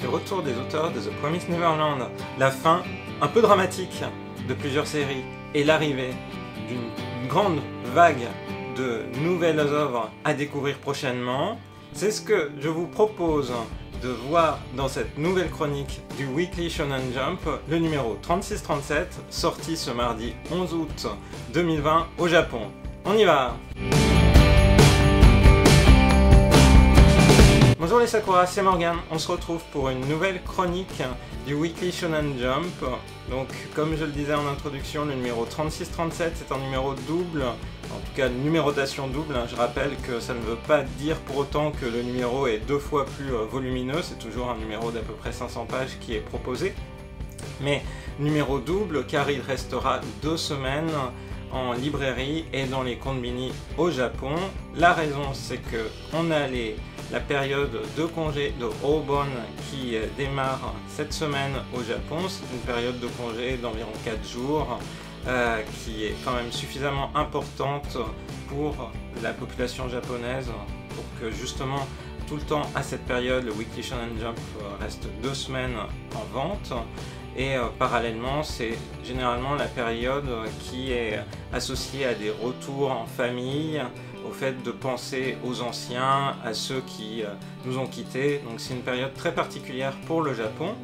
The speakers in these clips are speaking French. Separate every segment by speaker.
Speaker 1: le retour des auteurs de The Promised Neverland, la fin un peu dramatique de plusieurs séries et l'arrivée d'une grande vague de nouvelles œuvres à découvrir prochainement. C'est ce que je vous propose de voir dans cette nouvelle chronique du Weekly Shonen Jump, le numéro 36-37, sorti ce mardi 11 août 2020 au Japon. On y va! Bonjour les Sakura, c'est Morgan. On se retrouve pour une nouvelle chronique du Weekly Shonen Jump. Donc, comme je le disais en introduction, le numéro 36-37 c'est un numéro double, en tout cas numérotation double. Je rappelle que ça ne veut pas dire pour autant que le numéro est 2 fois plus volumineux, c'est toujours un numéro d'à peu près 500 pages qui est proposé. Mais numéro double car il restera 2 semaines en librairie et dans les konbini au Japon. La raison c'est que on a la période de congé de Obon qui démarre cette semaine au Japon. C'est une période de congé d'environ 4 jours qui est quand même suffisamment importante pour la population japonaise pour que justement tout le temps à cette période le Weekly Shonen Jump reste 2 semaines en vente. Et parallèlement, c'est généralement la période qui est associée à des retours en famille, au fait de penser aux anciens, à ceux qui nous ont quittés. Donc c'est une période très particulière pour le Japon.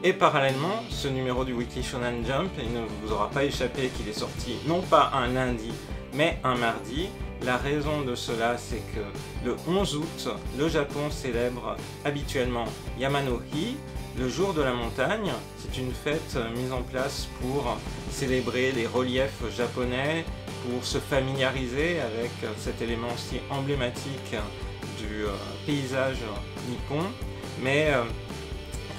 Speaker 1: Et parallèlement, ce numéro du Weekly Shonen Jump, il ne vous aura pas échappé qu'il est sorti non pas un lundi, mais un mardi. La raison de cela, c'est que le 11 août, le Japon célèbre habituellement Yamano-hi, le jour de la montagne. C'est une fête mise en place pour célébrer les reliefs japonais, pour se familiariser avec cet élément si emblématique du paysage nippon. Mais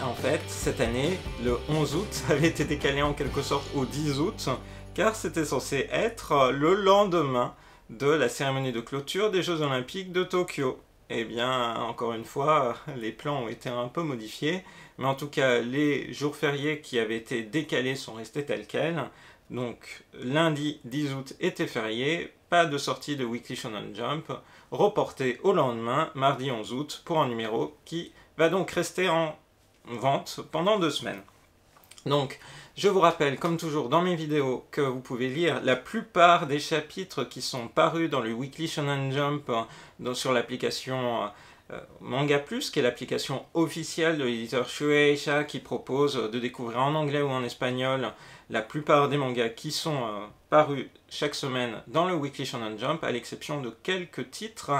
Speaker 1: en fait, cette année, le 11 août avait été décalé en quelque sorte au 10 août, car c'était censé être le lendemain de la cérémonie de clôture des Jeux Olympiques de Tokyo. Eh bien, encore une fois, les plans ont été un peu modifiés, mais en tout cas, les jours fériés qui avaient été décalés sont restés tels quels. Donc, lundi 10 août était férié, pas de sortie de Weekly Shonen Jump, reporté au lendemain, mardi 11 août, pour un numéro qui va donc rester en vente pendant 2 semaines. Donc, je vous rappelle, comme toujours dans mes vidéos, que vous pouvez lire la plupart des chapitres qui sont parus dans le Weekly Shonen Jump sur l'application Manga Plus, qui est l'application officielle de l'éditeur Shueisha, qui propose de découvrir en anglais ou en espagnol la plupart des mangas qui sont parus chaque semaine dans le Weekly Shonen Jump, à l'exception de quelques titres.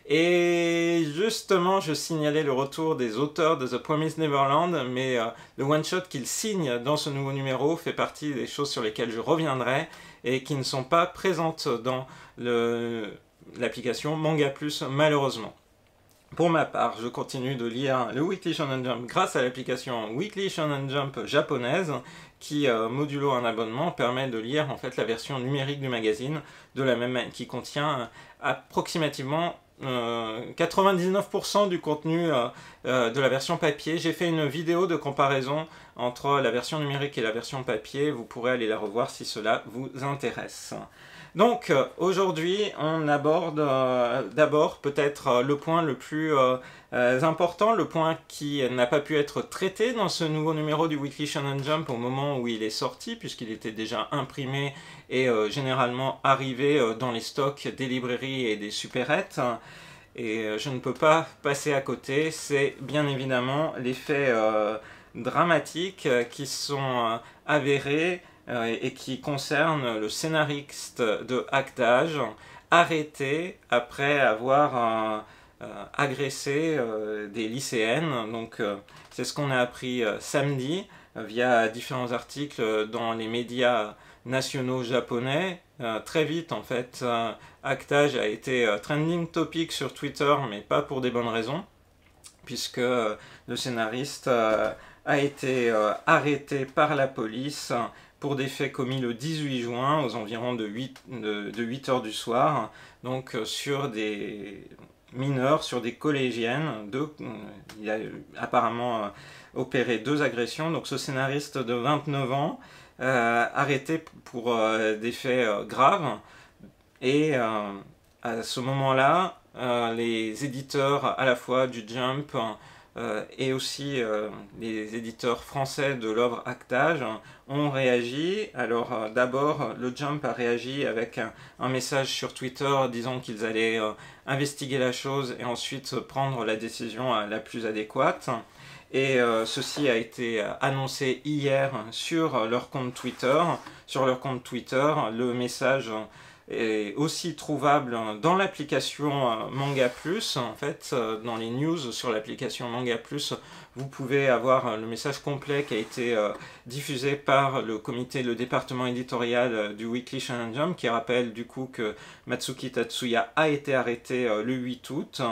Speaker 1: Et justement, je signalais le retour des auteurs de The Promised Neverland, mais le one-shot qu'ils signent dans ce nouveau numéro fait partie des choses sur lesquelles je reviendrai et qui ne sont pas présentes dans l'application Manga Plus, malheureusement. Pour ma part, je continue de lire le Weekly Shonen Jump grâce à l'application Weekly Shonen Jump japonaise qui, modulo un abonnement, permet de lire en fait la version numérique du magazine de la même qui contient approximativement 99% du contenu de la version papier. J'ai fait une vidéo de comparaison entre la version numérique et la version papier. Vous pourrez aller la revoir si cela vous intéresse. Donc aujourd'hui on aborde d'abord peut-être le point le plus important, le point qui n'a pas pu être traité dans ce nouveau numéro du Weekly Shonen Jump au moment où il est sorti, puisqu'il était déjà imprimé et généralement arrivé dans les stocks des librairies et des supérettes. Et je ne peux pas passer à côté, c'est bien évidemment les faits dramatiques qui sont avérés et qui concerne le scénariste de Actage, arrêté après avoir agressé des lycéennes. Donc c'est ce qu'on a appris samedi via différents articles dans les médias nationaux japonais. Très vite en fait, Actage a été trending topic sur Twitter, mais pas pour des bonnes raisons, puisque le scénariste a été arrêté par la police pour des faits commis le 18 juin aux environs de 8 heures du soir, donc sur des mineurs, sur des collégiennes. Il a apparemment opéré 2 agressions, donc ce scénariste de 29 ans, arrêté pour des faits graves, et à ce moment-là, les éditeurs à la fois du Jump, et aussi les éditeurs français de l'œuvre Actage ont réagi. Alors d'abord, le Jump a réagi avec un message sur Twitter disant qu'ils allaient investiguer la chose et ensuite prendre la décision la plus adéquate. Et ceci a été annoncé hier sur leur compte Twitter. Sur leur compte Twitter, le message est aussi trouvable dans l'application Manga Plus. En fait, dans les news sur l'application Manga Plus, vous pouvez avoir le message complet qui a été diffusé par le département éditorial du Weekly Shonen Jump, qui rappelle du coup que Matsuki Tatsuya a été arrêté le 8 août.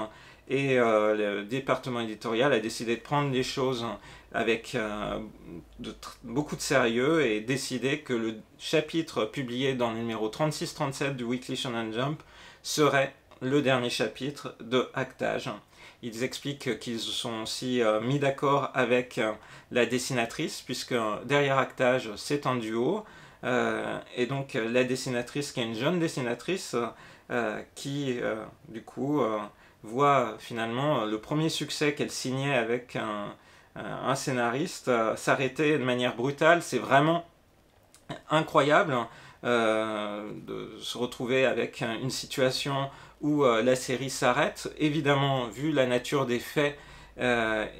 Speaker 1: Et le département éditorial a décidé de prendre les choses avec beaucoup de sérieux et décidé que le chapitre publié dans le numéro 36-37 du Weekly Shonen Jump serait le dernier chapitre de Actage. Ils expliquent qu'ils se sont aussi mis d'accord avec la dessinatrice, puisque derrière Actage, c'est un duo. Et donc la dessinatrice, qui est une jeune dessinatrice, qui du coup voit finalement le premier succès qu'elle signait avec un scénariste s'arrêter de manière brutale. C'est vraiment incroyable de se retrouver avec une situation où la série s'arrête. Évidemment, vu la nature des faits,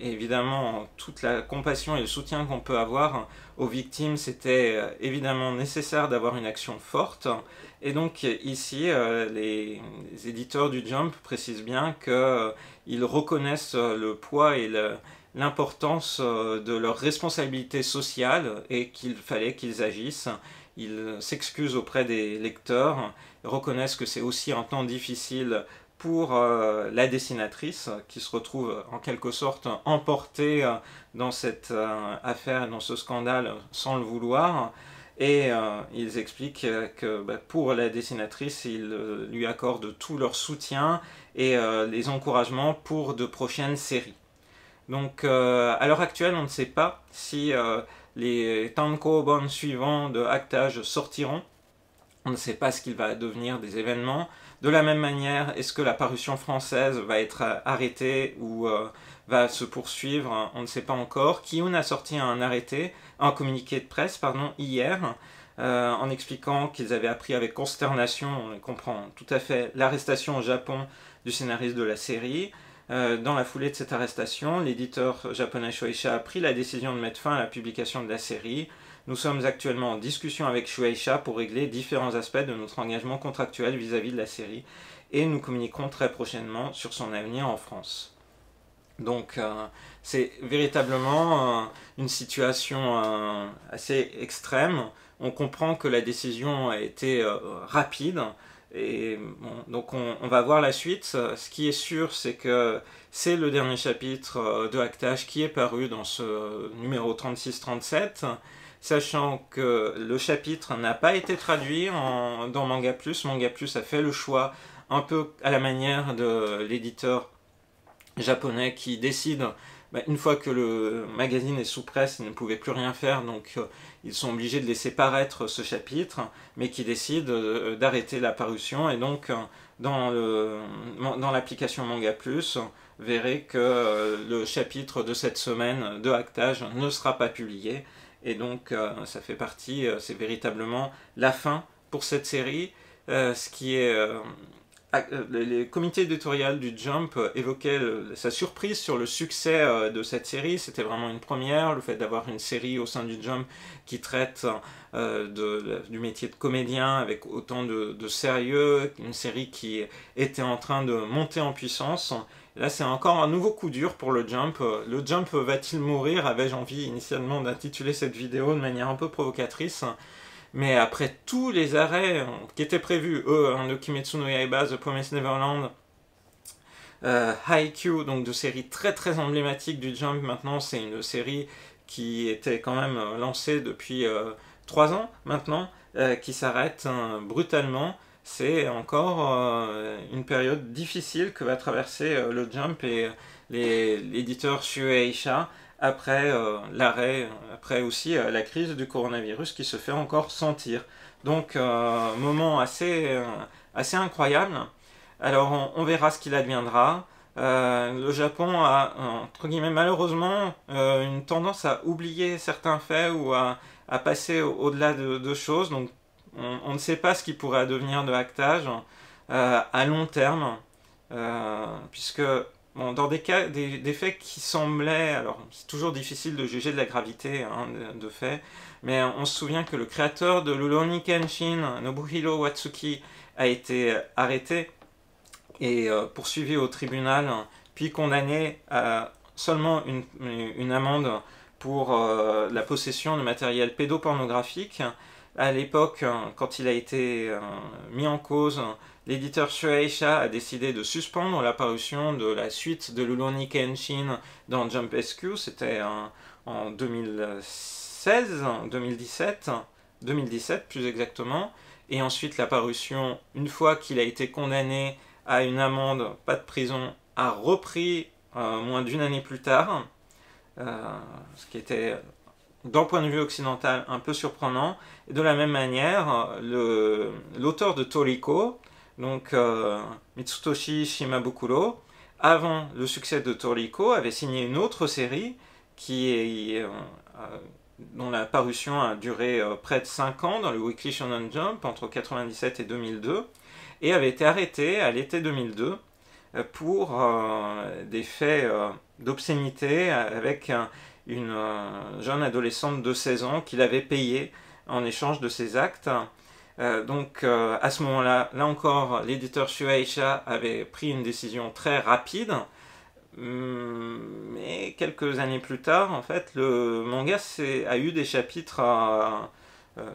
Speaker 1: évidemment, toute la compassion et le soutien qu'on peut avoir aux victimes, c'était évidemment nécessaire d'avoir une action forte. Et donc ici, les éditeurs du Jump précisent bien qu'ils reconnaissent le poids et l'importance de leur responsabilité sociale et qu'il fallait qu'ils agissent. Ils s'excusent auprès des lecteurs, reconnaissent que c'est aussi un temps difficile pour la dessinatrice qui se retrouve en quelque sorte emportée dans cette affaire, dans ce scandale sans le vouloir. Et ils expliquent que pour la dessinatrice, ils lui accordent tout leur soutien et les encouragements pour de prochaines séries. Donc à l'heure actuelle, on ne sait pas si les tankobon suivants de Actage sortiront. On ne sait pas ce qu'il va devenir des événements. De la même manière, est-ce que la parution française va être arrêtée ou va se poursuivre? On ne sait pas encore. Kiyun a sorti un communiqué de presse hier, en expliquant qu'ils avaient appris avec consternation, on comprend tout à fait, l'arrestation au Japon du scénariste de la série. Dans la foulée de cette arrestation, l'éditeur japonais Shueisha a pris la décision de mettre fin à la publication de la série. Nous sommes actuellement en discussion avec Shueisha pour régler différents aspects de notre engagement contractuel vis-à-vis de la série et nous communiquerons très prochainement sur son avenir en France. Donc c'est véritablement une situation assez extrême. On comprend que la décision a été rapide. Et bon, donc on va voir la suite. Ce qui est sûr, c'est que c'est le dernier chapitre de Actage qui est paru dans ce numéro 36-37, sachant que le chapitre n'a pas été traduit dans Manga Plus. Manga Plus a fait le choix, un peu à la manière de l'éditeur japonais qui décide, une fois que le magazine est sous presse, ils ne pouvaient plus rien faire, donc ils sont obligés de laisser paraître ce chapitre, mais qui décide d'arrêter la parution. Et donc dans l'application Manga Plus, vous verrez que le chapitre de cette semaine de Actage ne sera pas publié. Et donc ça fait partie, c'est véritablement la fin pour cette série, ce qui est... les comités éditoriaux du Jump évoquaient sa surprise sur le succès de cette série. C'était vraiment une première, le fait d'avoir une série au sein du Jump qui traite du métier de comédien avec autant de sérieux, une série qui était en train de monter en puissance. Là, c'est encore un nouveau coup dur pour le Jump. Le Jump va-t-il mourir? Avais-je envie initialement d'intituler cette vidéo de manière un peu provocatrice. Mais après tous les arrêts qui étaient prévus, de Kimetsu no Yaiba, The Promised Neverland, Haikyuu, donc de séries très très emblématiques du Jump, maintenant c'est une série qui était quand même lancée depuis 3 ans maintenant, qui s'arrête brutalement. C'est encore une période difficile que va traverser le Jump et l'éditeur Shueisha, après l'arrêt, après aussi la crise du coronavirus qui se fait encore sentir. Donc, moment assez incroyable. Alors, on verra ce qu'il adviendra. le Japon a, entre guillemets, malheureusement, une tendance à oublier certains faits ou à passer au-delà de choses. Donc, on ne sait pas ce qui pourrait devenir de Actage à long terme, puisque bon, dans des cas, des faits qui semblaient, alors c'est toujours difficile de juger de la gravité hein, de faits, mais on se souvient que le créateur de Rurouni Kenshin, Nobuhiro Watsuki, a été arrêté et poursuivi au tribunal, puis condamné à seulement une amende pour la possession de matériel pédopornographique. À l'époque, quand il a été mis en cause, l'éditeur Shueisha a décidé de suspendre la parution de la suite de Rurouni Kenshin dans Jump SQ, c'était en 2016, 2017 plus exactement, et ensuite la parution, une fois qu'il a été condamné à une amende, pas de prison, a repris moins d'une année plus tard, ce qui était d'un point de vue occidental un peu surprenant. Et de la même manière, l'auteur de Toriko, donc Mitsutoshi Shimabukuro, avant le succès de Toriko, avait signé une autre série dont la parution a duré près de 5 ans dans le Weekly Shonen Jump entre 1997 et 2002, et avait été arrêté à l'été 2002 pour des faits d'obscénité avec une jeune adolescente de 16 ans qu'il avait payée en échange de ses actes. Donc à ce moment-là, là encore, l'éditeur Shueisha avait pris une décision très rapide, mais quelques années plus tard, en fait, le manga a eu des chapitres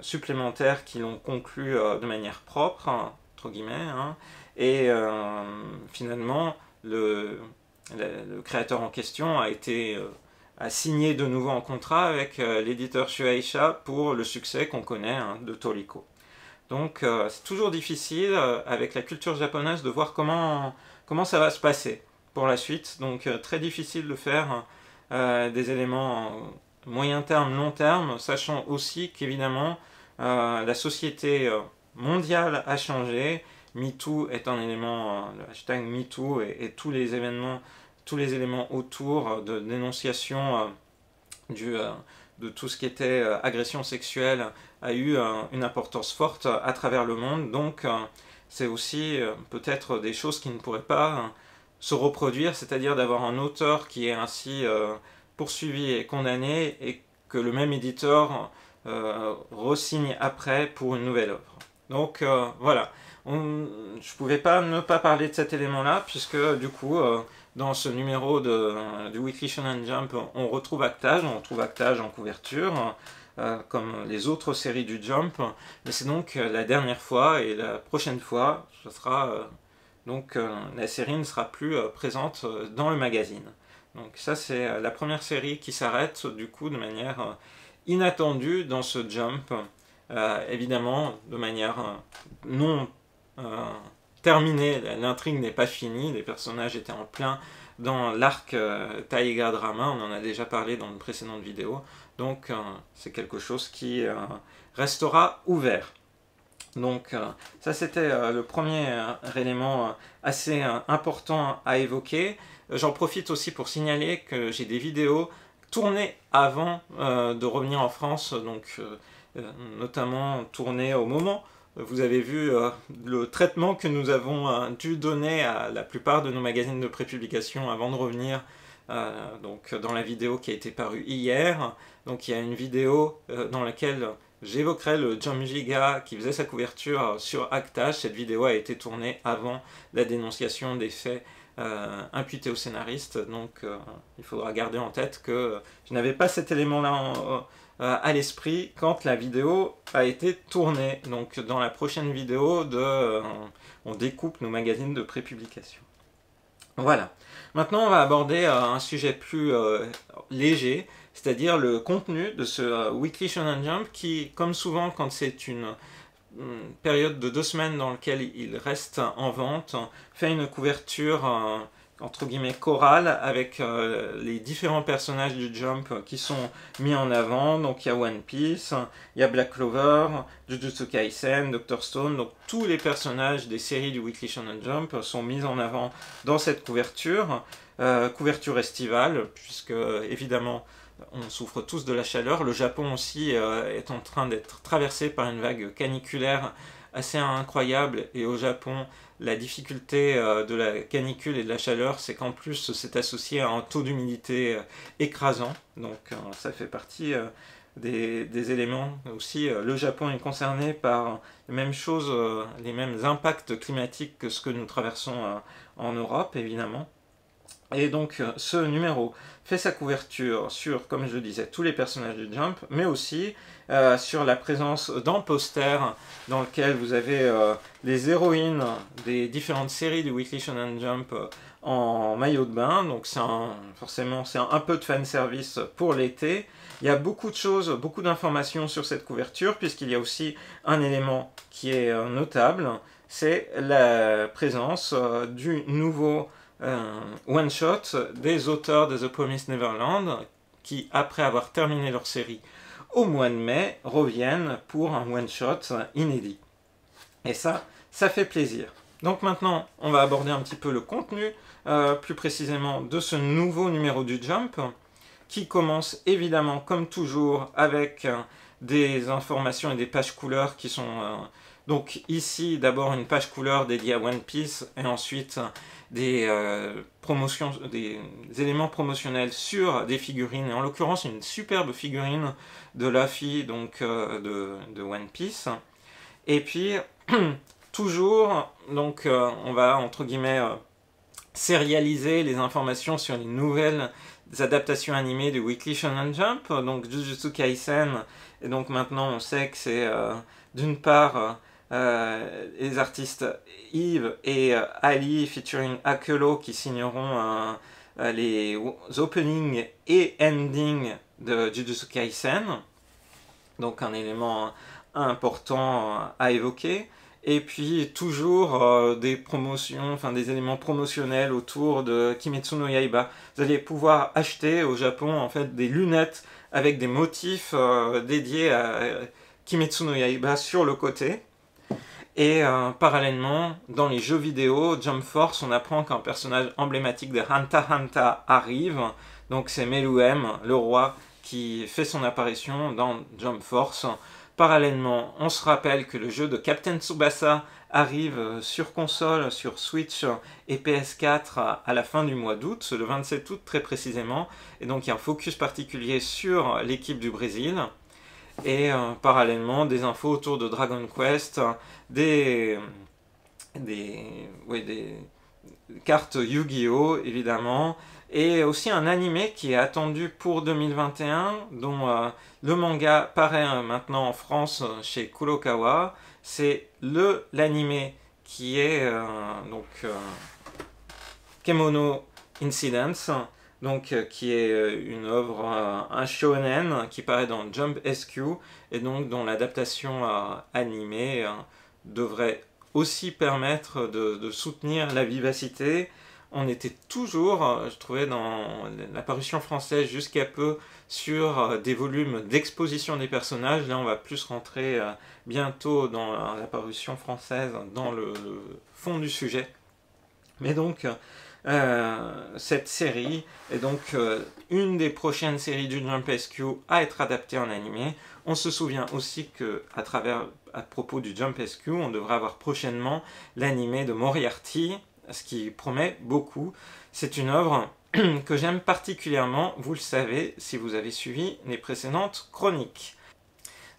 Speaker 1: supplémentaires qui l'ont conclu de manière propre, entre guillemets, hein, et finalement, le créateur en question a signé de nouveau un contrat avec l'éditeur Shueisha pour le succès qu'on connaît hein, de Toriko. Donc c'est toujours difficile avec la culture japonaise de voir comment ça va se passer pour la suite. Donc très difficile de faire des éléments moyen terme, long terme, sachant aussi qu'évidemment la société mondiale a changé. MeToo est un élément, le hashtag MeToo et tous les éléments autour de dénonciation de tout ce qui était agression sexuelle a eu une importance forte à travers le monde. Donc c'est aussi peut-être des choses qui ne pourraient pas se reproduire, c'est-à-dire d'avoir un auteur qui est ainsi poursuivi et condamné et que le même éditeur re-signe après pour une nouvelle œuvre. Donc voilà. Je ne pouvais pas ne pas parler de cet élément-là, puisque du coup, dans ce numéro du Weekly Shonen Jump, on retrouve Actage en couverture, comme les autres séries du Jump, mais c'est donc la dernière fois, et la prochaine fois, ce sera, la série ne sera plus présente dans le magazine. Donc ça, c'est la première série qui s'arrête, du coup, de manière inattendue dans ce Jump, évidemment, de manière non terminé, l'intrigue n'est pas finie, les personnages étaient en plein dans l'arc Taiga Drama, on en a déjà parlé dans une précédente vidéo, donc c'est quelque chose qui restera ouvert. Donc ça c'était le premier élément assez important à évoquer. J'en profite aussi pour signaler que j'ai des vidéos tournées avant de revenir en France, donc notamment tournées au moment. Vous avez vu le traitement que nous avons dû donner à la plupart de nos magazines de prépublication avant de revenir donc dans la vidéo qui a été parue hier. Donc il y a une vidéo dans laquelle j'évoquerai le Jump Giga qui faisait sa couverture sur Actage. Cette vidéo a été tournée avant la dénonciation des faits imputés au scénariste. Donc il faudra garder en tête que je n'avais pas cet élément-là à l'esprit quand la vidéo a été tournée. Donc dans la prochaine vidéo, on découpe nos magazines de prépublication. Voilà. Maintenant on va aborder un sujet plus léger, c'est-à-dire le contenu de ce Weekly Shonen Jump qui, comme souvent quand c'est une période de 2 semaines dans laquelle il reste en vente, fait une couverture entre guillemets chorale avec les différents personnages du Jump qui sont mis en avant. Donc il y a One Piece, il y a Black Clover, Jujutsu Kaisen, Dr. Stone, donc tous les personnages des séries du Weekly Shonen Jump sont mis en avant dans cette couverture, couverture estivale, puisque évidemment on souffre tous de la chaleur. Le Japon aussi est en train d'être traversé par une vague caniculaire assez incroyable, et au Japon la difficulté de la canicule et de la chaleur, c'est qu'en plus c'est associé à un taux d'humidité écrasant, donc ça fait partie des éléments aussi. Le Japon est concerné par les mêmes choses, les mêmes impacts climatiques que ce que nous traversons en Europe évidemment. Et donc ce numéro fait sa couverture sur, comme je le disais, tous les personnages du Jump, mais aussi sur la présence d'un poster dans lequel vous avez les héroïnes des différentes séries du Weekly Shonen Jump en maillot de bain. Donc forcément c'est un peu de fanservice pour l'été. Il y a beaucoup de choses, beaucoup d'informations sur cette couverture, puisqu'il y a aussi un élément qui est notable, c'est la présence du nouveau one-shot des auteurs de The Promised Neverland qui, après avoir terminé leur série au mois de mai, reviennent pour un one-shot inédit. Et ça fait plaisir. Donc maintenant, on va aborder un petit peu le contenu, plus précisément de ce nouveau numéro du Jump, qui commence évidemment, comme toujours, avec des informations et des pages couleurs qui sont... donc ici, d'abord une page couleur dédiée à One Piece, et ensuite des promotions, des éléments promotionnels sur des figurines, et en l'occurrence une superbe figurine de Luffy, donc de One Piece. Et puis, toujours, donc on va, entre guillemets, sérialiser les informations sur les nouvelles adaptations animées du Weekly Shonen Jump, donc Jujutsu Kaisen, et donc maintenant on sait que c'est d'une part les artistes Yves et Ali featuring Akelo qui signeront les openings et endings de Jujutsu Kaisen, donc un élément important à évoquer. Et puis toujours des promotions, enfin des éléments promotionnels autour de Kimetsu no Yaiba. Vous allez pouvoir acheter au Japon en fait des lunettes avec des motifs dédiés à Kimetsu no Yaiba sur le côté. Et parallèlement, dans les jeux vidéo, Jump Force, on apprend qu'un personnage emblématique de Hunter x Hunter arrive. Donc c'est Meruem, le roi, qui fait son apparition dans Jump Force. Parallèlement, on se rappelle que le jeu de Captain Tsubasa arrive sur console, sur Switch et PS4 à la fin du mois d'août, le 27 août très précisément. Et donc il y a un focus particulier sur l'équipe du Brésil. Et parallèlement, des infos autour de Dragon Quest, des cartes Yu-Gi-Oh! Évidemment, et aussi un animé qui est attendu pour 2021, dont le manga paraît maintenant en France chez Kurokawa. C'est l'animé qui est Kemono Incidents, donc qui est une œuvre, un shonen qui paraît dans Jump SQ, et donc dont l'adaptation animée devrait aussi permettre de soutenir la vivacité. On était toujours, je trouvais, dans la parution française jusqu'à peu, sur des volumes d'exposition des personnages. Là, on va plus rentrer bientôt dans la parution française, dans le fond du sujet. Mais donc, cette série est donc une des prochaines séries du Jump SQ à être adaptée en animé. On se souvient aussi que, à propos du Jump SQ, on devrait avoir prochainement l'animé de Moriarty, ce qui promet beaucoup. C'est une œuvre que j'aime particulièrement, vous le savez si vous avez suivi les précédentes chroniques.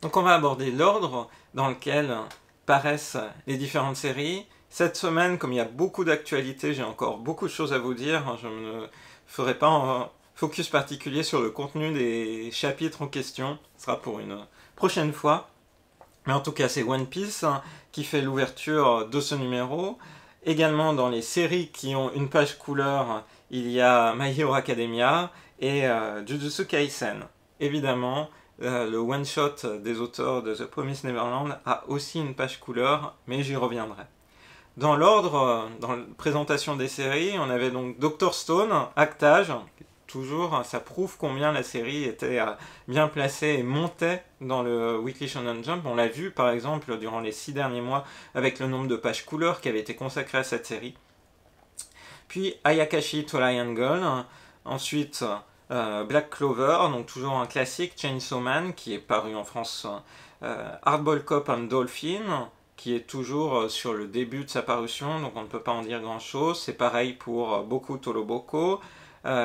Speaker 1: Donc on va aborder l'ordre dans lequel paraissent les différentes séries. Cette semaine, comme il y a beaucoup d'actualités, j'ai encore beaucoup de choses à vous dire. Je ne ferai pas un focus particulier sur le contenu des chapitres en question. Ce sera pour une prochaine fois. Mais en tout cas, c'est One Piece qui fait l'ouverture de ce numéro. Également, dans les séries qui ont une page couleur, il y a My Hero Academia et Jujutsu Kaisen. Évidemment, le one-shot des auteurs de The Promised Neverland a aussi une page couleur, mais j'y reviendrai. Dans l'ordre, dans la présentation des séries, on avait donc Dr Stone, Actage, toujours, ça prouve combien la série était bien placée et montait dans le Weekly Shonen Jump. On l'a vu par exemple durant les 6 derniers mois avec le nombre de pages couleurs qui avait été consacré à cette série. Puis Ayakashi Triangle, ensuite Black Clover, donc toujours un classique, Chainsaw Man qui est paru en France, Hardball Cop and Dolphin, qui est toujours sur le début de sa parution, donc on ne peut pas en dire grand chose. C'est pareil pour Boku Toroboko,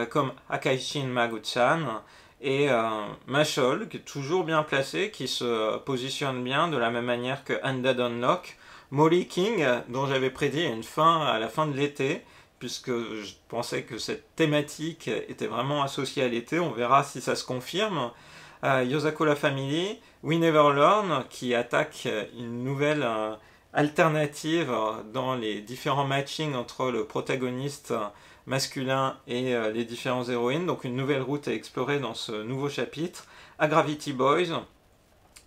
Speaker 1: comme Akaishin Magu-chan, et Mashol, qui est toujours bien placé, qui se positionne bien de la même manière que Undead Unlock. Molly King, dont j'avais prédit une fin à la fin de l'été, puisque je pensais que cette thématique était vraiment associée à l'été, on verra si ça se confirme. Yosako la Family, We Never Learn, qui attaque une nouvelle alternative dans les différents matchings entre le protagoniste masculin et les différents héroïnes, donc une nouvelle route à explorer dans ce nouveau chapitre. A Gravity Boys,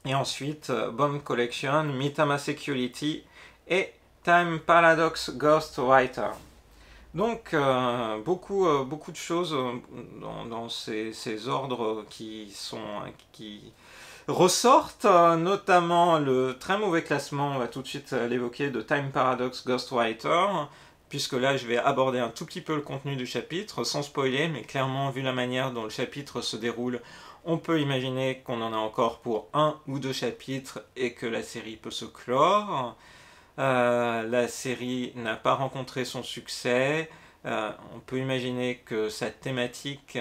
Speaker 1: et ensuite Bomb Collection, Mitama Security et Time Paradox Ghostwriter. Donc beaucoup de choses dans ces ordres qui ressortent, notamment le très mauvais classement, on va tout de suite l'évoquer, de Time Paradox Ghostwriter, puisque là je vais aborder un tout petit peu le contenu du chapitre, sans spoiler, mais clairement vu la manière dont le chapitre se déroule, on peut imaginer qu'on en a encore pour 1 ou 2 chapitres et que la série peut se clore. La série n'a pas rencontré son succès, on peut imaginer que sa thématique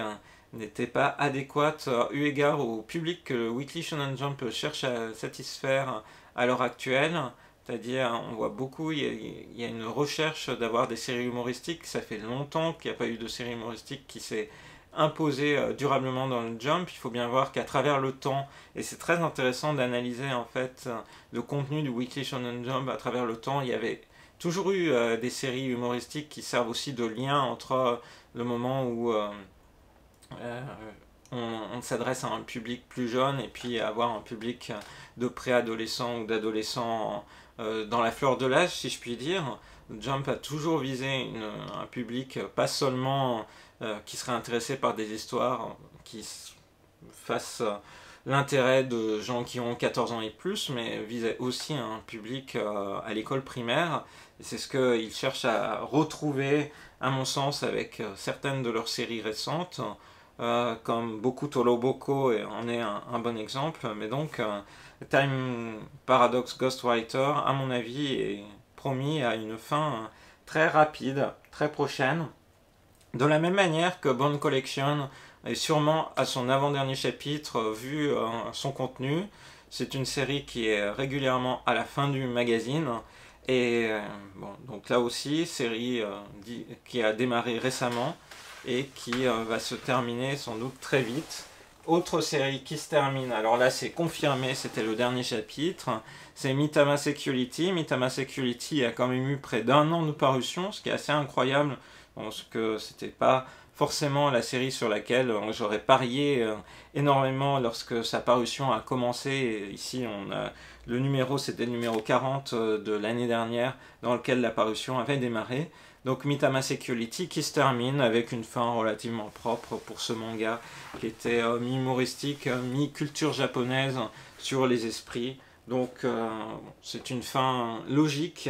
Speaker 1: n'était pas adéquate eu égard au public que le Weekly Shonen Jump cherche à satisfaire à l'heure actuelle. C'est-à-dire, on voit beaucoup, il y a une recherche d'avoir des séries humoristiques. Ça fait longtemps qu'il n'y a pas eu de série humoristique qui s'est imposée durablement dans le Jump. Il faut bien voir qu'à travers le temps, et c'est très intéressant d'analyser en fait le contenu du Weekly Shonen Jump à travers le temps. Il y avait toujours eu des séries humoristiques qui servent aussi de lien entre le moment où on s'adresse à un public plus jeune et puis avoir un public de préadolescents ou d'adolescents dans la fleur de l'âge, si je puis dire. Jump a toujours visé un public pas seulement qui serait intéressé par des histoires qui fassent l'intérêt de gens qui ont 14 ans et plus, mais visait aussi un public à l'école primaire. Et c'est ce qu'ils cherchent à retrouver, à mon sens, avec certaines de leurs séries récentes, comme Boku Toroboko en est un bon exemple. Mais donc, Time Paradox Ghostwriter, à mon avis, est promis à une fin très rapide, très prochaine. De la même manière que Bone Collection est sûrement à son avant-dernier chapitre vu son contenu. C'est une série qui est régulièrement à la fin du magazine. Et bon, donc là aussi, série qui a démarré récemment et qui va se terminer sans doute très vite. Autre série qui se termine, alors là c'est confirmé, c'était le dernier chapitre, c'est Mitama Security. Mitama Security a quand même eu près d'1 an de parution, ce qui est assez incroyable, parce que c'était pas forcément la série sur laquelle j'aurais parié énormément lorsque sa parution a commencé. Et ici, le numéro, c'était le numéro 40 de l'année dernière, dans lequel la parution avait démarré. Donc Mitama Security qui se termine avec une fin relativement propre pour ce manga, qui était mi-humoristique, mi-culture japonaise sur les esprits. Donc c'est une fin logique,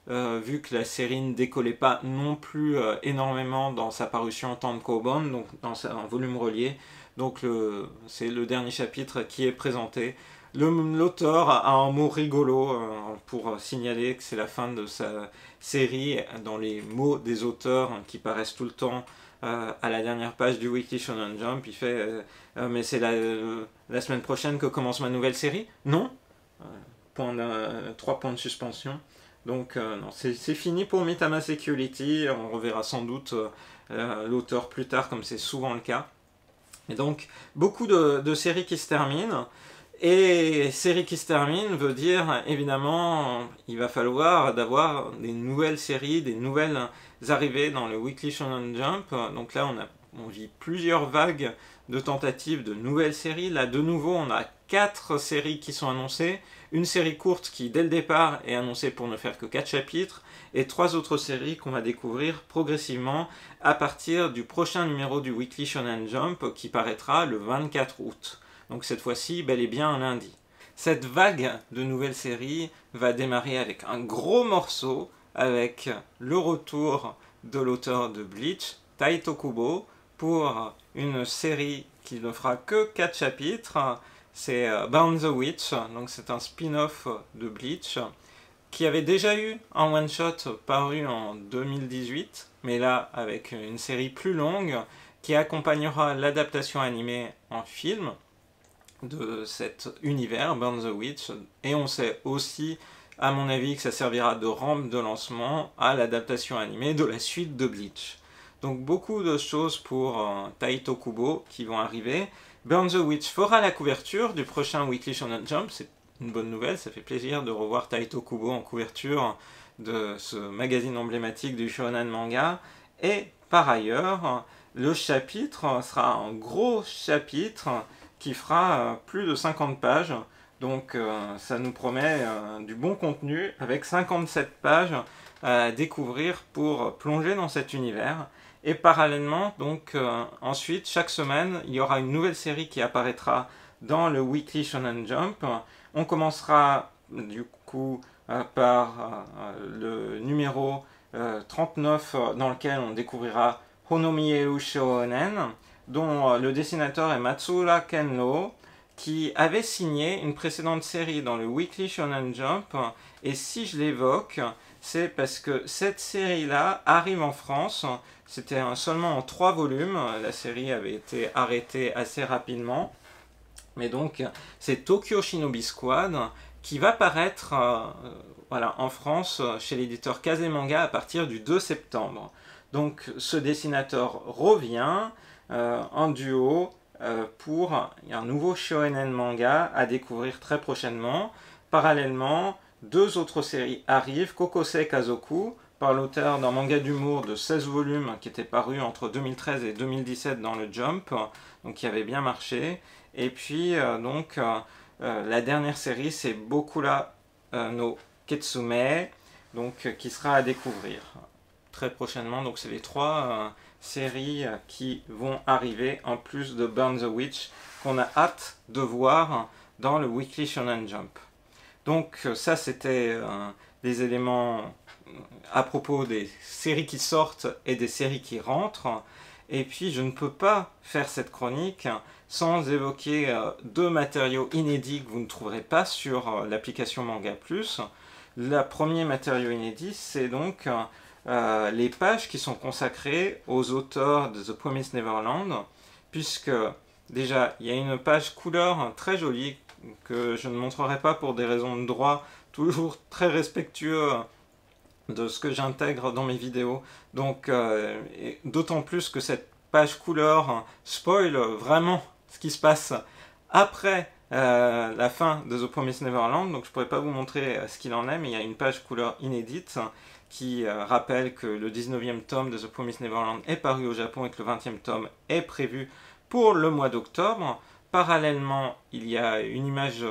Speaker 1: vu que la série ne décollait pas non plus énormément dans sa parution en tankobon, donc en volume relié. Donc c'est le dernier chapitre qui est présenté. L'auteur a un mot rigolo pour signaler que c'est la fin de sa série, dans les mots des auteurs qui paraissent tout le temps à la dernière page du Weekly Shonen Jump. Il fait mais c'est la semaine prochaine que commence ma nouvelle série? Non, 3 points de suspension. Donc non, c'est fini pour Mitama Security. On reverra sans doute l'auteur plus tard, comme c'est souvent le cas. Et donc beaucoup de séries qui se terminent. Et série qui se termine veut dire, évidemment, il va falloir d'avoir des nouvelles séries, des nouvelles arrivées dans le Weekly Shonen Jump. Donc là, on vit plusieurs vagues de tentatives de nouvelles séries. Là, de nouveau, on a 4 séries qui sont annoncées. Une série courte qui, dès le départ, est annoncée pour ne faire que 4 chapitres. Et 3 autres séries qu'on va découvrir progressivement à partir du prochain numéro du Weekly Shonen Jump qui paraîtra le 24 août. Donc cette fois-ci, bel et bien un lundi. Cette vague de nouvelles séries va démarrer avec un gros morceau, avec le retour de l'auteur de Bleach, Taito Kubo, pour une série qui ne fera que 4 chapitres. C'est Burn the Witch, donc c'est un spin-off de Bleach, qui avait déjà eu un one-shot paru en 2018, mais là avec une série plus longue, qui accompagnera l'adaptation animée en film de cet univers, Burn the Witch, et on sait aussi, à mon avis, que ça servira de rampe de lancement à l'adaptation animée de la suite de Bleach. Donc beaucoup de choses pour Taito Kubo qui vont arriver. Burn the Witch fera la couverture du prochain Weekly Shonen Jump, c'est une bonne nouvelle, ça fait plaisir de revoir Taito Kubo en couverture de ce magazine emblématique du shonen manga. Et par ailleurs, le chapitre sera un gros chapitre qui fera plus de 50 pages. Donc ça nous promet du bon contenu avec 57 pages à découvrir pour plonger dans cet univers. Et parallèlement, donc ensuite, chaque semaine, il y aura une nouvelle série qui apparaîtra dans le Weekly Shonen Jump. On commencera du coup par le numéro 39 dans lequel on découvrira Honomieru Shonen, dont le dessinateur est Matsuura Kenro, qui avait signé une précédente série dans le Weekly Shonen Jump. Et si je l'évoque, c'est parce que cette série-là arrive en France. C'était seulement en 3 volumes, la série avait été arrêtée assez rapidement. Mais donc, c'est Tokyo Shinobi Squad qui va paraître voilà, en France chez l'éditeur Kazemanga à partir du 2 septembre. Donc, ce dessinateur revient en duo pour un nouveau shonen manga à découvrir très prochainement. Parallèlement, 2 autres séries arrivent, Kokosei Kazoku, par l'auteur d'un manga d'humour de 16 volumes qui était paru entre 2013 et 2017 dans le Jump, donc qui avait bien marché. Et puis la dernière série, c'est Bokura no Ketsume, donc qui sera à découvrir très prochainement. Donc c'est les 3 séries qui vont arriver en plus de Burn the Witch qu'on a hâte de voir dans le Weekly Shonen Jump. Donc ça c'était des éléments à propos des séries qui sortent et des séries qui rentrent. Et puis je ne peux pas faire cette chronique sans évoquer 2 matériaux inédits que vous ne trouverez pas sur l'application Manga Plus. Le premier matériau inédit, c'est donc les pages qui sont consacrées aux auteurs de The Promised Neverland, puisque déjà il y a une page couleur très jolie que je ne montrerai pas pour des raisons de droit, toujours très respectueux de ce que j'intègre dans mes vidéos. Donc d'autant plus que cette page couleur spoil vraiment ce qui se passe après la fin de The Promised Neverland. Donc je ne pourrais pas vous montrer ce qu'il en est, mais il y a une page couleur inédite qui rappelle que le 19e tome de The Promised Neverland est paru au Japon et que le 20e tome est prévu pour le mois d'octobre. Parallèlement, il y a une image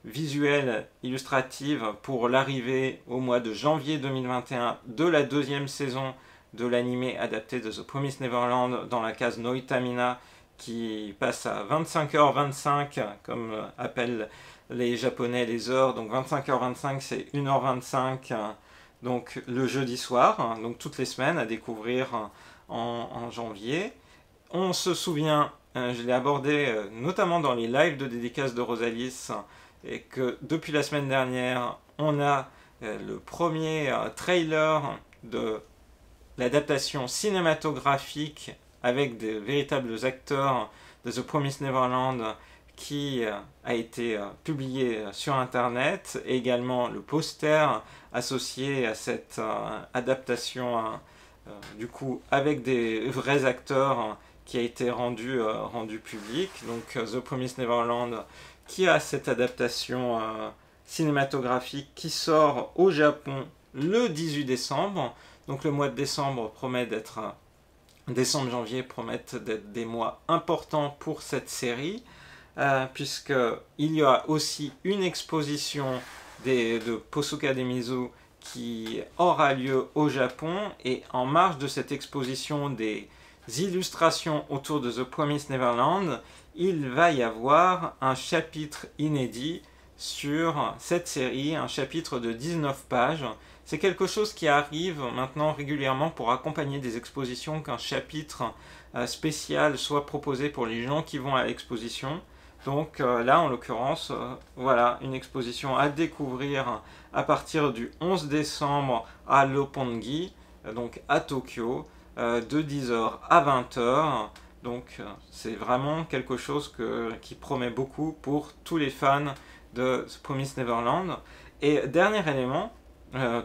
Speaker 1: visuelle illustrative pour l'arrivée au mois de janvier 2021 de la 2e saison de l'animé adapté de The Promised Neverland dans la case Noitamina qui passe à 25h25 comme appellent les japonais les heures. Donc 25h25 c'est 1h25 donc le jeudi soir, donc toutes les semaines à découvrir en janvier. On se souvient, je l'ai abordé notamment dans les lives de dédicace de Rosalis, et que depuis la semaine dernière, on a le premier trailer de l'adaptation cinématographique avec des véritables acteurs de The Promised Neverland qui a été publié sur internet, et également le poster associé à cette adaptation du coup avec des vrais acteurs qui a été rendu public. Donc The Promised Neverland qui a cette adaptation cinématographique qui sort au Japon le 18 décembre. Donc le mois de décembre promet d'être Décembre-janvier promettent d'être des mois importants pour cette série, puisqu'il y a aussi une exposition de Posuka Demizu qui aura lieu au Japon, et en marge de cette exposition des illustrations autour de The Promised Neverland, il va y avoir un chapitre inédit sur cette série, un chapitre de 19 pages. C'est quelque chose qui arrive maintenant régulièrement pour accompagner des expositions, qu'un chapitre spécial soit proposé pour les gens qui vont à l'exposition. Donc là, en l'occurrence, voilà, une exposition à découvrir à partir du 11 décembre à Roppongi, donc à Tokyo, de 10h à 20h. Donc c'est vraiment quelque chose qui promet beaucoup pour tous les fans de The Promised Neverland. Et dernier élément,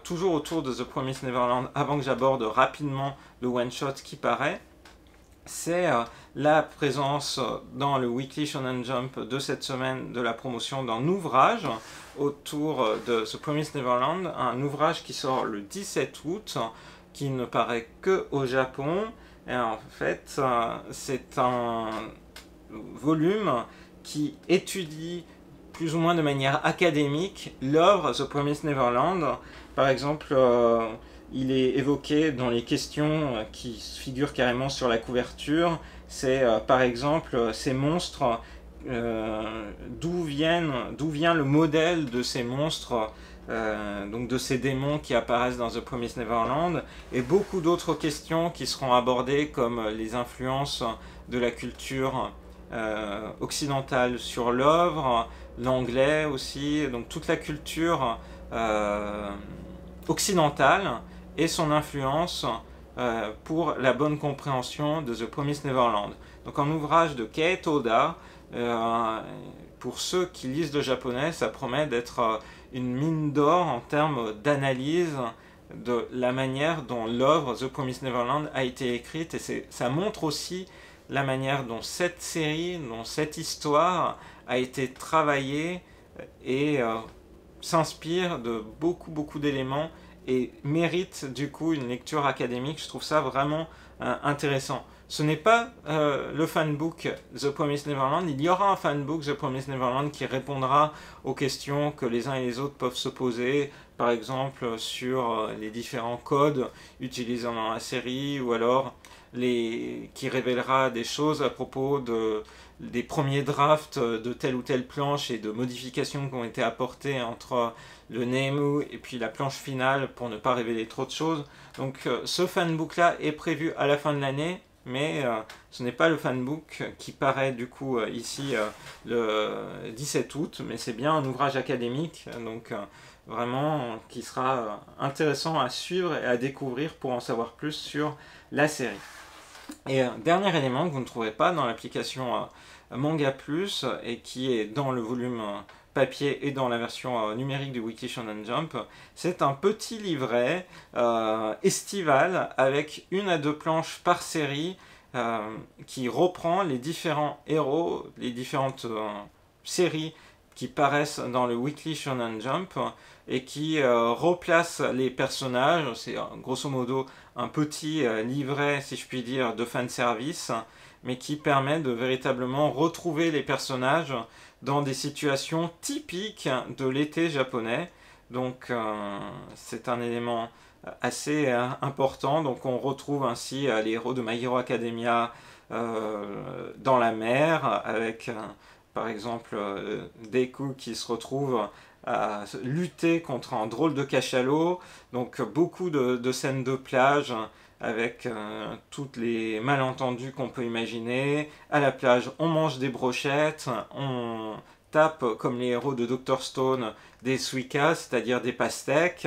Speaker 1: toujours autour de The Promised Neverland, avant que j'aborde rapidement le one-shot qui paraît, c'est la présence dans le Weekly Shonen Jump de cette semaine de la promotion d'un ouvrage autour de The Promised Neverland, un ouvrage qui sort le 17 août, qui ne paraît que au Japon. Et en fait, c'est un volume qui étudie plus ou moins de manière académique l'œuvre The Promised Neverland. Par exemple, il est évoqué dans les questions qui figurent carrément sur la couverture. C'est par exemple ces monstres, d'où vient le modèle de ces monstres, donc de ces démons qui apparaissent dans The Promised Neverland, et beaucoup d'autres questions qui seront abordées, comme les influences de la culture occidentale sur l'œuvre, l'anglais aussi, donc toute la culture occidentale et son influence pour la bonne compréhension de The Promised Neverland. Donc un ouvrage de Kei Toda, pour ceux qui lisent le japonais, ça promet d'être une mine d'or en termes d'analyse de la manière dont l'œuvre The Promised Neverland a été écrite, et ça montre aussi la manière dont cette série, dont cette histoire a été travaillée et s'inspire de beaucoup d'éléments et mérite du coup une lecture académique. Je trouve ça vraiment intéressant. Ce n'est pas le fanbook The Promised Neverland, il y aura un fanbook The Promised Neverland qui répondra aux questions que les uns et les autres peuvent se poser, par exemple sur les différents codes utilisés dans la série, ou alors qui révélera des choses à propos des premiers drafts de telle ou telle planche et de modifications qui ont été apportées entre le Nemu et puis la planche finale, pour ne pas révéler trop de choses. Donc ce fanbook là est prévu à la fin de l'année, mais ce n'est pas le fanbook qui paraît du coup ici le 17 août, mais c'est bien un ouvrage académique, donc vraiment qui sera intéressant à suivre et à découvrir pour en savoir plus sur la série. Et dernier élément que vous ne trouverez pas dans l'application Manga Plus, et qui est dans le volume papier et dans la version numérique du Weekly Shonen Jump, c'est un petit livret estival avec 1 à 2 planches par série, qui reprend les différents héros, les différentes séries qui paraissent dans le Weekly Shonen Jump, et qui replace les personnages. C'est grosso modo un petit livret, si je puis dire, de fanservice, mais qui permet de véritablement retrouver les personnages dans des situations typiques de l'été japonais. Donc c'est un élément assez important. Donc on retrouve ainsi les héros de My Hero Academia dans la mer, avec par exemple Deku qui se retrouve à lutter contre un drôle de cachalot. Donc beaucoup de scènes de plage avec toutes les malentendus qu'on peut imaginer. À la plage, on mange des brochettes, on tape, comme les héros de Dr Stone, des suikas, c'est-à-dire des pastèques.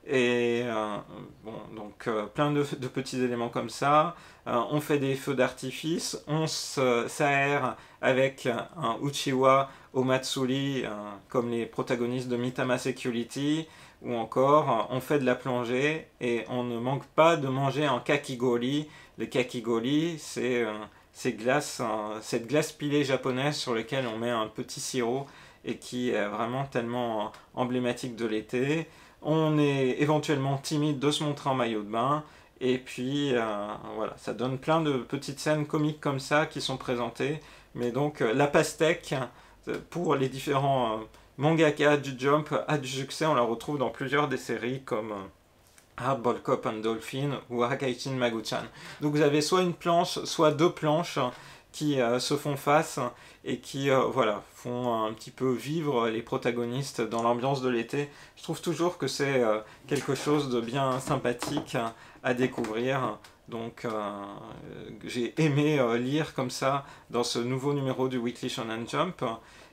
Speaker 1: Et bon, donc plein de petits éléments comme ça. On fait des feux d'artifice, on s'aère avec un uchiwa au matsuri, comme les protagonistes de Mitama Security, ou encore on fait de la plongée, et on ne manque pas de manger un kakigori. Les kakigori, c'est cette glace pilée japonaise sur laquelle on met un petit sirop, et qui est vraiment tellement emblématique de l'été. On est éventuellement timide de se montrer en maillot de bain, Et puis voilà, ça donne plein de petites scènes comiques comme ça qui sont présentées. Mais donc la pastèque, pour les différents mangaka du Jump, a du succès. On la retrouve dans plusieurs des séries comme Hardball Cop and Dolphin ou Hakaichin Magu-chan. Donc vous avez soit une planche, soit deux planches qui se font face et qui voilà, font un petit peu vivre les protagonistes dans l'ambiance de l'été. Je trouve toujours que c'est quelque chose de bien sympathique à découvrir. Donc j'ai aimé lire comme ça dans ce nouveau numéro du Weekly Shonen Jump.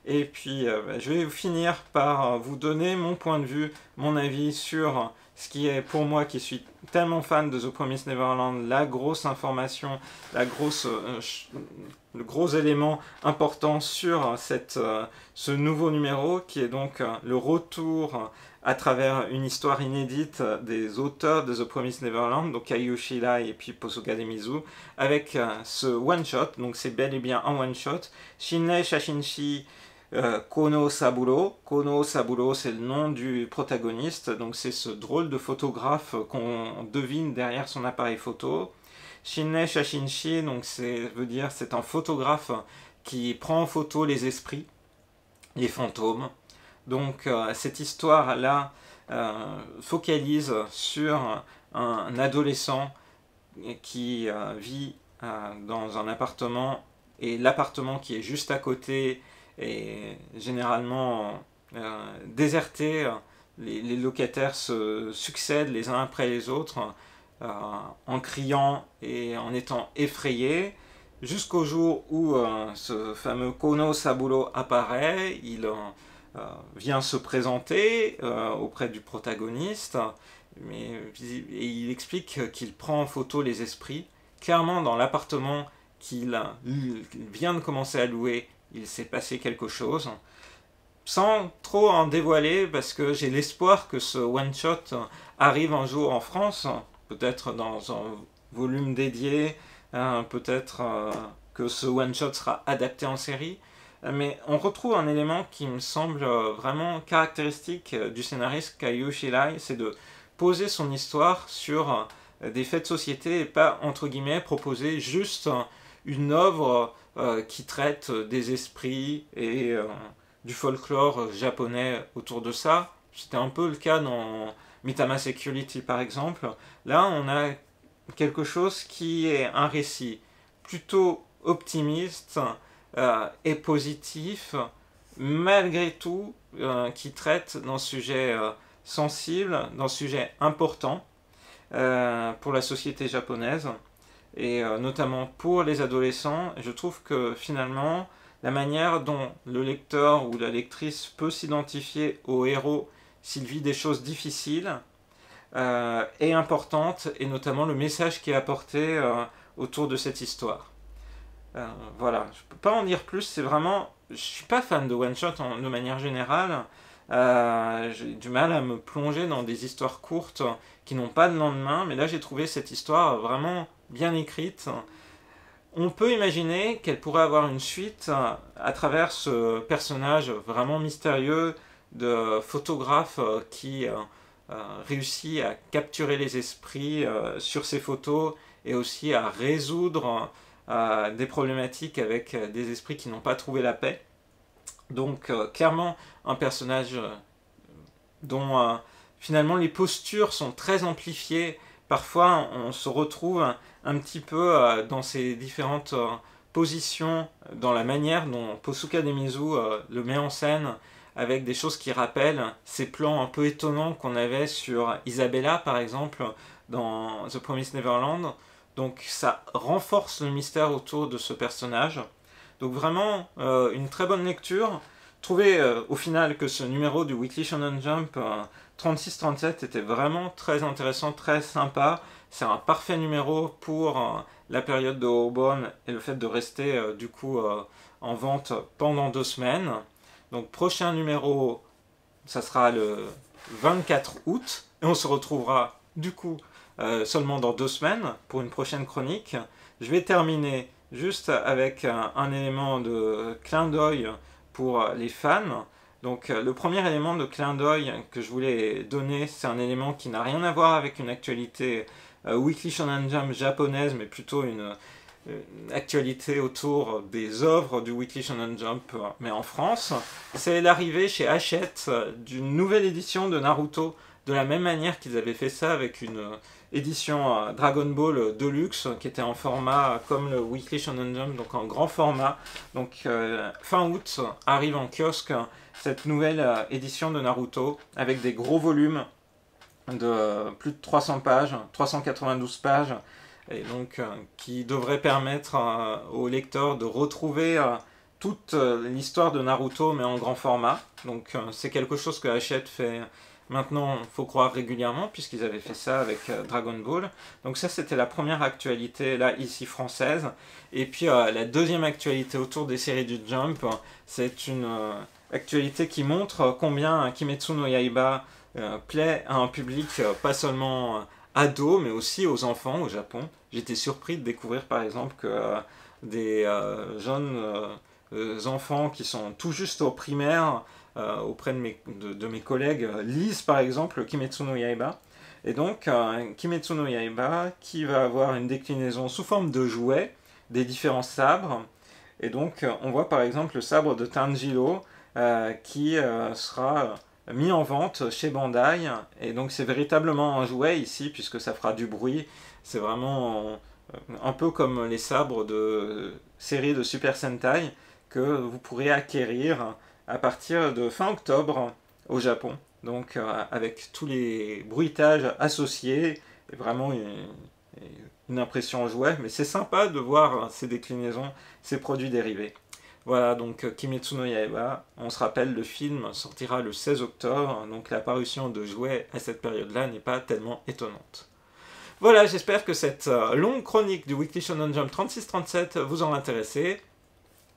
Speaker 1: Et puis je vais finir par vous donner mon point de vue, mon avis sur ce qui est pour moi qui suis tellement fan de The Promised Neverland, la grosse information, le gros élément important sur ce nouveau numéro qui est donc le retour à travers une histoire inédite des auteurs de The Promised Neverland, donc Kaiju Shirai et puis Posuka Demizu, avec ce one-shot, donc c'est bel et bien un one-shot, Shinrei Shashinshi Kono Saburo. Kono Saburo, c'est le nom du protagoniste, donc c'est ce drôle de photographe qu'on devine derrière son appareil photo. Shinrei Shashinshi, donc veut dire c'est un photographe qui prend en photo les esprits, les fantômes. Donc cette histoire-là focalise sur un adolescent qui vit dans un appartement, et l'appartement qui est juste à côté est généralement déserté. Les locataires se succèdent les uns après les autres en criant et en étant effrayés, jusqu'au jour où ce fameux Kono Saburo apparaît. Il vient se présenter auprès du protagoniste, et il explique qu'il prend en photo les esprits. Clairement, dans l'appartement qu'il vient de commencer à louer, il s'est passé quelque chose. Sans trop en dévoiler, parce que j'ai l'espoir que ce one-shot arrive un jour en France, peut-être dans un volume dédié, peut-être que ce one-shot sera adapté en série. Mais on retrouve un élément qui me semble vraiment caractéristique du scénariste Kaiju Shirai, c'est de poser son histoire sur des faits de société et pas, entre guillemets, proposer juste une œuvre qui traite des esprits et du folklore japonais autour de ça. C'était un peu le cas dans Mitama Security par exemple. Là, on a quelque chose qui est un récit plutôt optimiste et positif, malgré tout, qui traite d'un sujet sensible, d'un sujet important pour la société japonaise, et notamment pour les adolescents. Je trouve que finalement, la manière dont le lecteur ou la lectrice peut s'identifier au héros s'il vit des choses difficiles est importante, et notamment le message qui est apporté autour de cette histoire. Voilà, je peux pas en dire plus, c'est vraiment... Je suis pas fan de one-shot de manière générale. J'ai du mal à me plonger dans des histoires courtes qui n'ont pas de lendemain, mais là j'ai trouvé cette histoire vraiment bien écrite. On peut imaginer qu'elle pourrait avoir une suite à travers ce personnage vraiment mystérieux de photographe qui réussit à capturer les esprits sur ses photos, et aussi à résoudre des problématiques avec des esprits qui n'ont pas trouvé la paix. Donc clairement un personnage dont finalement les postures sont très amplifiées. Parfois on se retrouve un petit peu dans ces différentes positions, dans la manière dont Posuka Demizu le met en scène, avec des choses qui rappellent ces plans un peu étonnants qu'on avait sur Isabella par exemple dans The Promised Neverland. Donc ça renforce le mystère autour de ce personnage. Donc vraiment une très bonne lecture. Trouvez au final que ce numéro du Weekly Shonen Jump 36-37 était vraiment très intéressant, très sympa. C'est un parfait numéro pour la période de Obon et le fait de rester du coup en vente pendant 2 semaines. Donc prochain numéro, ça sera le 24 août, et on se retrouvera du coup seulement dans 2 semaines pour une prochaine chronique. Je vais terminer juste avec un élément de clin d'œil pour les fans. Donc le premier élément de clin d'œil que je voulais donner, c'est un élément qui n'a rien à voir avec une actualité Weekly Shonen Jump japonaise, mais plutôt une actualité autour des œuvres du Weekly Shonen Jump, mais en France. C'est l'arrivée chez Hachette d'une nouvelle édition de Naruto, de la même manière qu'ils avaient fait ça avec une édition Dragon Ball Deluxe, qui était en format comme le Weekly Shonen Jump, donc en grand format. Donc fin août arrive en kiosque cette nouvelle édition de Naruto, avec des gros volumes de plus de 300 pages, 392 pages, et donc qui devrait permettre aux lecteurs de retrouver toute l'histoire de Naruto, mais en grand format. Donc c'est quelque chose que Hachette fait maintenant, il faut croire, régulièrement, puisqu'ils avaient fait ça avec Dragon Ball. Donc ça, c'était la première actualité, là, ici, française. Et puis la deuxième actualité autour des séries du Jump, c'est une actualité qui montre combien Kimetsu no Yaiba plaît à un public pas seulement ados, mais aussi aux enfants au Japon. J'étais surpris de découvrir par exemple que des jeunes enfants qui sont tout juste au primaire, auprès de mes collègues, lisent par exemple Kimetsu no Yaiba. Et donc Kimetsu no Yaiba qui va avoir une déclinaison sous forme de jouets des différents sabres. Et donc on voit par exemple le sabre de Tanjiro qui sera mis en vente chez Bandai, et donc c'est véritablement un jouet ici puisque ça fera du bruit. C'est vraiment un peu comme les sabres de série de Super Sentai que vous pourrez acquérir à partir de fin octobre au Japon, donc avec tous les bruitages associés, et vraiment une impression jouet, mais c'est sympa de voir ces déclinaisons, ces produits dérivés. Voilà, donc Kimetsu no Yaiba, on se rappelle, le film sortira le 16 octobre, donc la parution de jouets à cette période-là n'est pas tellement étonnante. Voilà, j'espère que cette longue chronique du Weekly Shonen Jump 36-37 vous aura intéressé.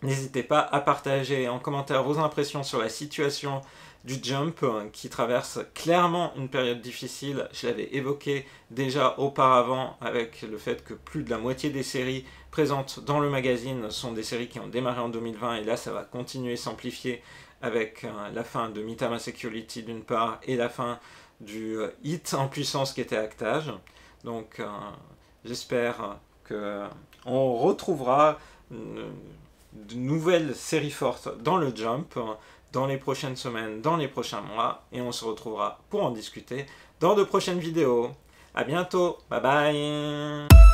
Speaker 1: N'hésitez pas à partager en commentaire vos impressions sur la situation du Jump qui traverse clairement une période difficile. Je l'avais évoqué déjà auparavant avec le fait que plus de la moitié des séries présentes dans le magazine sont des séries qui ont démarré en 2020, et là ça va continuer à s'amplifier avec la fin de Mitama Security d'une part et la fin du hit en puissance qui était Actage. Donc j'espère qu'on retrouvera de nouvelles séries fortes dans le Jump dans les prochaines semaines, dans les prochains mois, et on se retrouvera pour en discuter dans de prochaines vidéos. A bientôt, bye bye.